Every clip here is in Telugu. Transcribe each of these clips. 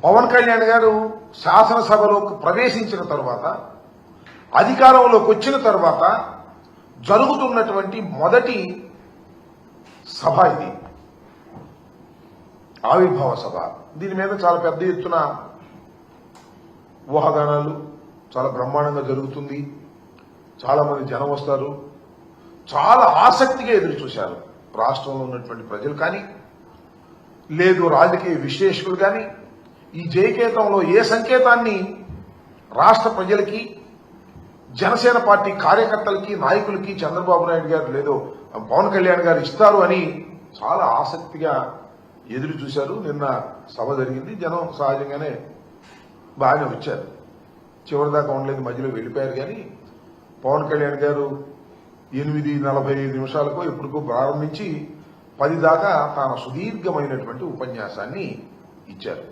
పవన్ కళ్యాణ్ గారు శాసనసభలోకి ప్రవేశించిన తర్వాత అధికారంలోకి వచ్చిన తర్వాత జరుగుతున్నటువంటి మొదటి సభ ఇది, ఆవిర్భావ సభ. దీని మీద చాలా పెద్ద ఎత్తున ఊహాగానాలు, చాలా బ్రహ్మాండంగా జరుగుతుంది, చాలా మంది జనం వస్తారు, చాలా ఆసక్తిగా ఎదురు చూశారు రాష్ట్రంలో ఉన్నటువంటి ప్రజలు కానీ, లేదు రాజకీయ విశ్లేషకులు కానీ. ఈ జయకేతంలో ఏ సంకేతాన్ని రాష్ట్ర ప్రజలకి, జనసేన పార్టీ కార్యకర్తలకి, నాయకులకి చంద్రబాబు నాయుడు గారు లేదో పవన్ కళ్యాణ్ గారు ఇస్తారు అని చాలా ఆసక్తిగా ఎదురు చూశారు. నిన్న సభ జరిగింది, జనం సహజంగానే బాగానే వచ్చారు. చివరిదాకా ఉండలేదు, మధ్యలో వెళ్ళిపోయారు. కానీ పవన్ కళ్యాణ్ గారు 8:45 నిమిషాలకు ఎప్పటికో ప్రారంభించి 10 దాకా తాను సుదీర్ఘమైనటువంటి ఉపన్యాసాన్ని ఇచ్చారు.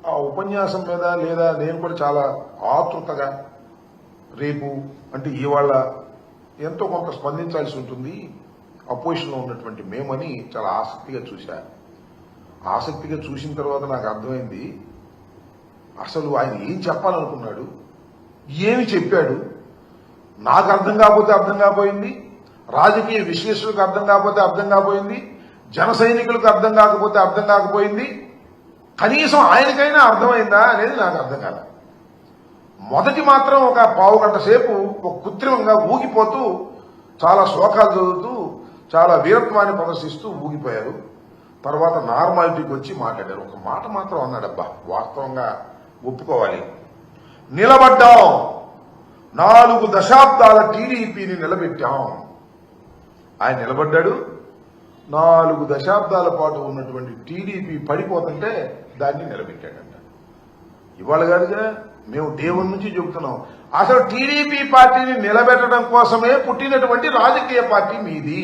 ఆ ఉపన్యాసం మీద లేదా నేను కూడా చాలా ఆతృతగా రేపు అంటే ఇవాళ ఎంతో కొంత స్పందించాల్సి ఉంటుంది అపోజిషన్లో ఉన్నటువంటి మేమని చాలా ఆసక్తిగా చూశాను. ఆసక్తిగా చూసిన తర్వాత నాకు అర్థమైంది అసలు ఆయన ఏం చెప్పాలనుకున్నాడు, ఏమి చెప్పాడు. నాకు అర్థం కాకపోతే అర్థం కాకపోయింది, రాజకీయ విశ్లేషకులకు అర్థం కాకపోతే అర్థం కాకపోయింది, జన సైనికులకు అర్థం కాకపోతే అర్థం కాకపోయింది, కనీసం ఆయనకైనా అర్థమైందా అనేది నాకు అర్థం కాదు. మొదటి మాత్రం ఒక పావుగంట సేపు ఒక కృత్రిమంగా ఊగిపోతూ చాలా శ్లోకాలు చదువుతూ చాలా వీరత్వాన్ని ప్రదర్శిస్తూ ఊగిపోయారు. తర్వాత నార్మాలిటీకి వచ్చి మాట్లాడారు. ఒక మాట మాత్రం అన్నాడబ్బా, వాస్తవంగా ఒప్పుకోవాలి. నిలబడ్డాం, 4 దశాబ్దాల టీడీపీని నిలబెట్టాం. ఆయన నిలబడ్డాడు. 4 దశాబ్దాల పాటు ఉన్నటువంటి టీడీపీ పడిపోతుంటే దాన్ని నిలబెట్టాడంట. ఇవాళ కాదుగా, మేము దేవుని నుంచి చెబుతున్నాం. అసలు టీడీపీ పార్టీని నిలబెట్టడం కోసమే పుట్టినటువంటి రాజకీయ పార్టీ మీది.